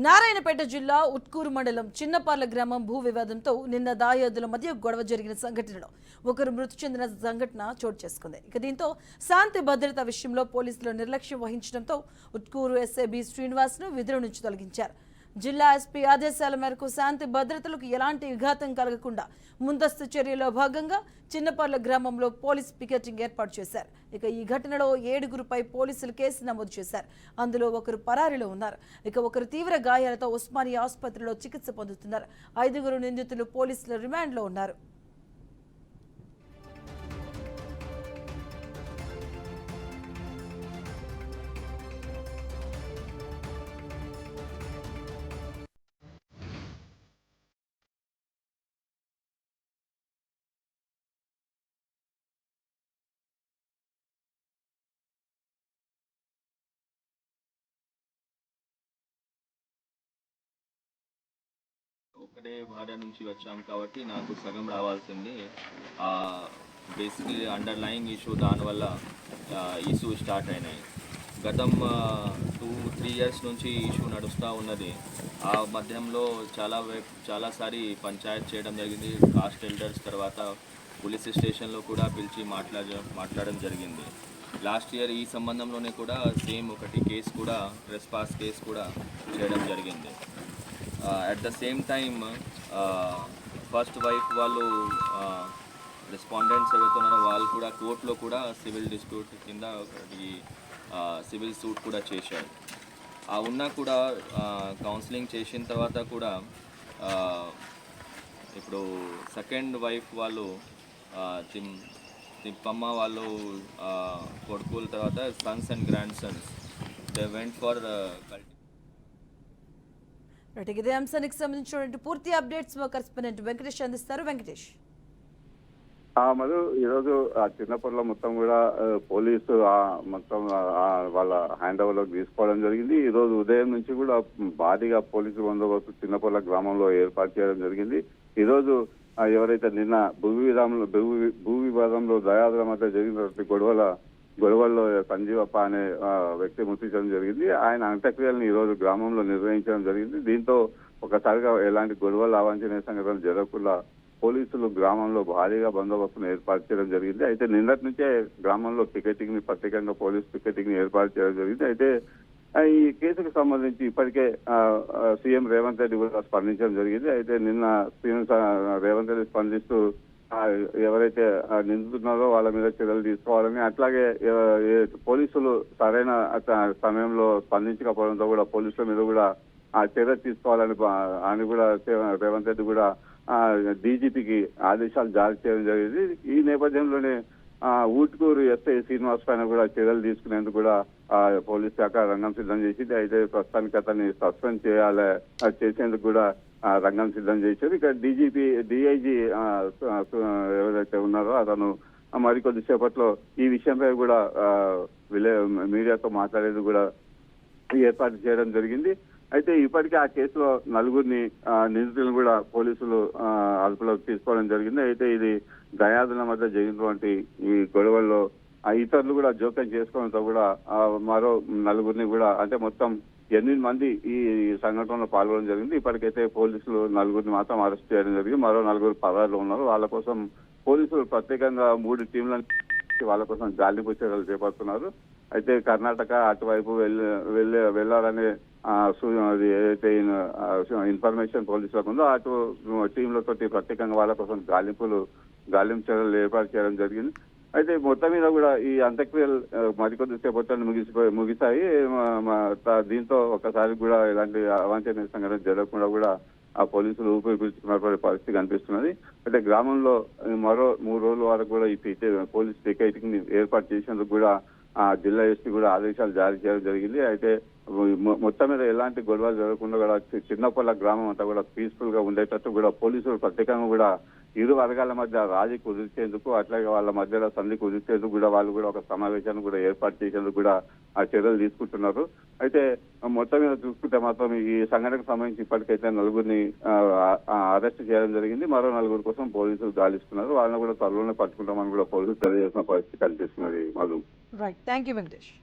నారాయణపేట జిల్లా ఉట్కూరు మండలం చిన్నపార్ల గ్రామం భూ వివాదంతో నిన్న దాయాదుల మధ్య గొడవ జరిగిన సంఘటనలో ఒకరు మృతి చెందిన సంఘటన చోటు చేసుకుంది. దీంతో శాంతి భద్రత విషయంలో పోలీసులు నిర్లక్ష్యం వహించడంతో ఉట్కూరు ఎస్ఐ బి శ్రీనివాస్ను విధుల నుంచి తొలగించారు. జిల్లా ఎస్పీ ఆదేశాల మేరకు శాంతి భద్రతలకు ఎలాంటి విఘాతం కలగకుండా ముందస్తు చర్యలో భాగంగా చిన్నపార్ల గ్రామంలో పోలీస్ పికెటింగ్ ఏర్పాటు చేశారు. ఈ ఘటనలో 7గురిపై పోలీసులు కేసు నమోదు చేశారు. అందులో ఒకరు పరారీలో ఉన్నారు. ఒకరు తీవ్ర గాయాలతో ఉస్మానియా ఆసుపత్రిలో చికిత్స పొందుతున్నారు. 5గురు నిందితులు పోలీసుల రిమాండ్లో ఉన్నారు. ఒకటే భార్య నుంచి వచ్చాం కాబట్టి నాకు సగం రావాల్సింది. బేసిక్లీ అండర్లయింగ్ ఇష్యూ, దానివల్ల ఇష్యూ స్టార్ట్ అయినాయి. గతం 2-3 ఇయర్స్ నుంచి ఇష్యూ నడుస్తూ ఉన్నది. ఆ మధ్యంలో చాలాసారి పంచాయత్ చేయడం జరిగింది. కాస్ట్ ఎల్డర్స్ తర్వాత పోలీస్ స్టేషన్లో కూడా పిలిచి మాట్లాడడం జరిగింది. లాస్ట్ ఇయర్ ఈ సంబంధంలోనే కూడా సేమ్ ఒకటి కేసు కూడా ట్రెస్పాస్ కేసు కూడా చేయడం జరిగింది. At the same time first wife వాళ్ళు రెస్పాండెంట్స్ ఎవరైతే ఉన్నారో వాళ్ళు కూడా కోర్టులో కూడా సివిల్ డిస్ప్యూట్ కింద ఒకటి సివిల్ సూట్ కూడా చేశారు. ఉన్నా కూడా కౌన్సిలింగ్ చేసిన తర్వాత కూడా ఇప్పుడు సెకండ్ వైఫ్ వాళ్ళు తిప్పమ్మ వాళ్ళు కొడుకుల తర్వాత Sons and grand Sons they went for ఇదే అంశానికి సంబంధించిన పూర్తి అప్డేట్స్ మా కరెస్పాండెంట్ వెంకటేష్ అందిస్తారు. వెంకటేష్, మధు, ఈరోజు చిన్నపల్లిలో మొత్తం కూడా పోలీసు మొత్తం వాళ్ళ హ్యాండ్ ఓవర్ లోకి తీసుకోవడం జరిగింది. ఈ రోజు ఉదయం నుంచి కూడా భారీగా పోలీసు బందోబస్తు చిన్నపల్లి గ్రామంలో ఏర్పాటు చేయడం జరిగింది. ఈ రోజు ఎవరైతే నిన్న భూ వివాదంలో దయాదుల మధ్య జరిగినటువంటి గొడవల్లో సంజీవప్ప అనే వ్యక్తి మృతి చెందడం జరిగింది. ఆయన అంత్యక్రియలను ఈ రోజు గ్రామంలో నిర్వహించడం జరిగింది. దీంతో ఒకసారిగా ఎలాంటి గొడవలు అవాంఛనీయ సంఘటనలు జరగకుండా పోలీసులు గ్రామంలో భారీగా బందోబస్తును ఏర్పాటు చేయడం జరిగింది. అయితే నిన్నటి నుంచే గ్రామంలో పికెటింగ్ ని ప్రత్యేకంగా పోలీస్ పికెటింగ్ ని ఏర్పాటు చేయడం జరిగింది. అయితే ఈ కేసుకు సంబంధించి ఇప్పటికే సీఎం రేవంత్ రెడ్డి కూడా స్పందించడం జరిగింది. అయితే నిన్న సీఎం రేవంత్ రెడ్డి స్పందిస్తూ ఎవరైతే నిందితున్నారో వాళ్ళ మీద చర్యలు తీసుకోవాలని, అట్లాగే పోలీసులు సరైన సమయంలో స్పందించకపోవడంతో కూడా పోలీసుల మీద కూడా చర్య తీసుకోవాలని అని కూడా రేవంత్ రెడ్డి కూడా డీజీపీకి ఆదేశాలు జారీ చేయడం జరిగింది. ఈ నేపథ్యంలోనే ఊట్కూరు ఎస్ఐ శ్రీనివాస్ పైన కూడా చర్యలు తీసుకునేందుకు కూడా పోలీస్ శాఖ రంగం సిద్ధం చేసింది. అయితే ప్రస్తుతానికి అతన్ని సస్పెండ్ చేసేందుకు కూడా రంగం సిద్ధం చేశారు. ఇక డిఐజీ ఎవరైతే ఉన్నారో అతను మరికొద్ది సేపట్లో ఈ విషయంపై కూడా మీడియాతో మాట్లాడేది కూడా ఏర్పాటు చేయడం జరిగింది. అయితే ఇప్పటికే ఆ కేసులో 4గురిని నిందితులను కూడా పోలీసులు అదుపులోకి తీసుకోవడం జరిగింది. అయితే ఇది దయాదుల మధ్య జరిగినటువంటి ఈ గొడవల్లో ఇతరులు కూడా జోక్యం చేసుకోవడంతో కూడా మరో 4గురిని కూడా, అంటే మొత్తం 8 మంది ఈ సంఘటనలో పాల్గొనడం జరిగింది. ఇప్పటికైతే పోలీసులు 4గురిని మాత్రం అరెస్ట్ చేయడం జరిగింది. మరో 4గురు పరారులో ఉన్నారు. వాళ్ళ కోసం పోలీసులు ప్రత్యేకంగా 3 టీంలను వాళ్ళ కోసం గాలింపు చర్యలు చేపడుతున్నారు. అయితే కర్ణాటక అటువైపు వెళ్లాలనే ఏదైతే ఇన్ఫర్మేషన్ పోలీసులకు ఉందో అటు టీంలతో ప్రత్యేకంగా వాళ్ళ కోసం గాలింపు చర్యలు ఏర్పాటు చేయడం జరిగింది. అయితే మొత్తం మీద కూడా ఈ అంత్యక్రియలు మరికొద్ది సేపట్లో ముగిశాయి. దీంతో ఒకసారి కూడా ఎలాంటి అవాంఛనీయ సంఘటన జరగకుండా కూడా ఆ పోలీసులు ఊపిరి పీల్చుకున్నటువంటి పరిస్థితి కనిపిస్తున్నది. అయితే గ్రామంలో మరో 3 రోజుల వరకు కూడా ఈ పోలీస్ పికెటింగ్ ని ఏర్పాటు చేసేందుకు కూడా జిల్లా ఎస్పీ కూడా ఆదేశాలు జారీ చేయడం జరిగింది. అయితే మొత్తం మీద ఎలాంటి గొడవలు జరగకుండా కూడా చిన్నపల్ల గ్రామం అంతా కూడా పీస్ఫుల్ గా ఉండేటట్టు కూడా పోలీసులు ప్రత్యేకంగా కూడా ఇరు వర్గాల మధ్య రాజీ కుదిర్చేందుకు, అట్లాగే వాళ్ళ మధ్యలో సంధి కుదిర్చేందుకు కూడా వాళ్ళు కూడా ఒక సమావేశాన్ని కూడా ఏర్పాటు చేసేందుకు కూడా ఆ చర్యలు తీసుకుంటున్నారు. అయితే మొత్తం మీద చూసుకుంటే మాత్రం ఈ సంఘటనకు సంబంధించి ఇప్పటికైతే 4గురిని అరెస్ట్ చేయడం జరిగింది. మరో 4గురి కోసం పోలీసులు గాలిస్తున్నారు. వాళ్ళని కూడా త్వరలోనే పట్టుకుంటామని కూడా పోలీసులు తెలియజేసిన పరిస్థితి కనిపిస్తున్నది. Madhu. Right, thank you Venkatesh.